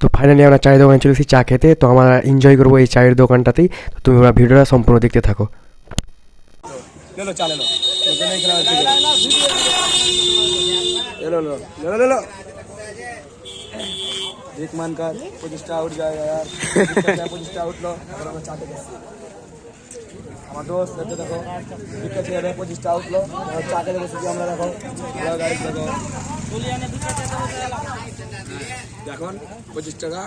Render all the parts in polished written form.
তো ফাইনালি আমরা চায়ের দোকানে চলে এসেছি চা খেতে। তো আমরা এনজয় করবো এই চায়ের দোকানটাতেই। তো তুমি ওরা ভিডিওটা সম্পূর্ণ দেখতে থাকো। আমার দোস্ত দেখো বিকেল থেকে 25টা উঠলো চা খেতে বসেছি আমরা। দেখো এখন 25 টাকা।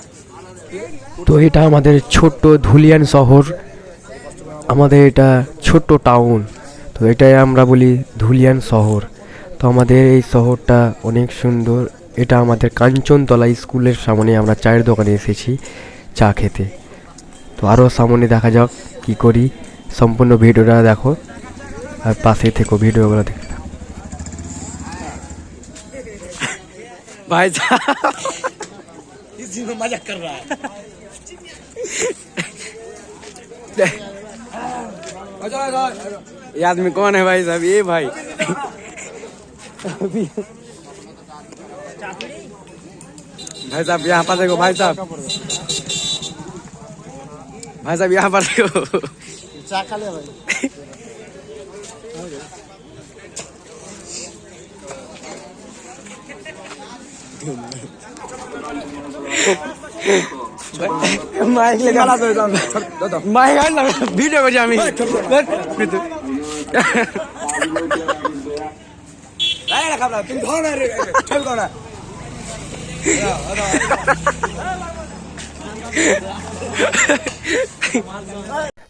তো এটা আমাদের ছোট্ট ধুলিয়ান শহর, আমাদের এটা ছোট্ট টাউন। তো এটাই আমরা বলি ধুলিয়ান শহর। তো আমাদের এই শহরটা অনেক সুন্দর। এটা আমাদের কাঞ্চনতলা স্কুলের সামনে আমরা চায়ের দোকানে এসেছি চা খেতে। তো আরও সামনে দেখা যাক কি করি। সম্পূর্ণ ভিডিওটা দেখো আর পাশে থেকো, ভিডিওগুলো দেখতে থাকো। भाई साहब इसी में मजाक कर रहा है। ये आदमी कौन है भाई साहब? ये भाई भाई साहब यहाँ पर देखो। भाई साहब यहाँ पर देखो। चा खा ले भाई। माइक लेके माइक वीडियो को जामी तुम कौन है? कौन है?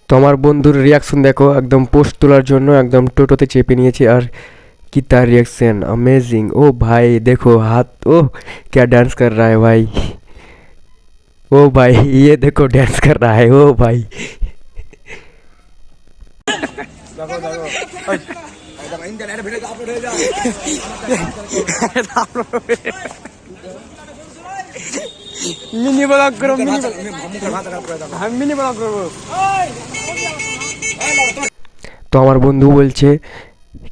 তো আমার বন্ধুর রিয়াকশন দেখো, একদম পোস্ট তোলার জন্য একদম টোটোতে চেপে নিয়েছে। আর কি তার रिएक्शन अमेजिंग। ओ भाई देखो हाथ, ओ क्या डांस कर रहा है भाई। ओ भाई ये देखो डांस कर रहा है। ओ भाई मिनी ब्लॉग करो। मिनी ब्लॉग करो। তো আমার বন্ধু বলছে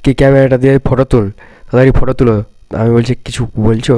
কি ক্যামেরাটা দিয়ে ফটো তুল, তাড়াতাড়ি ফটো তুলো। আমি বলছি কিছু বলছো?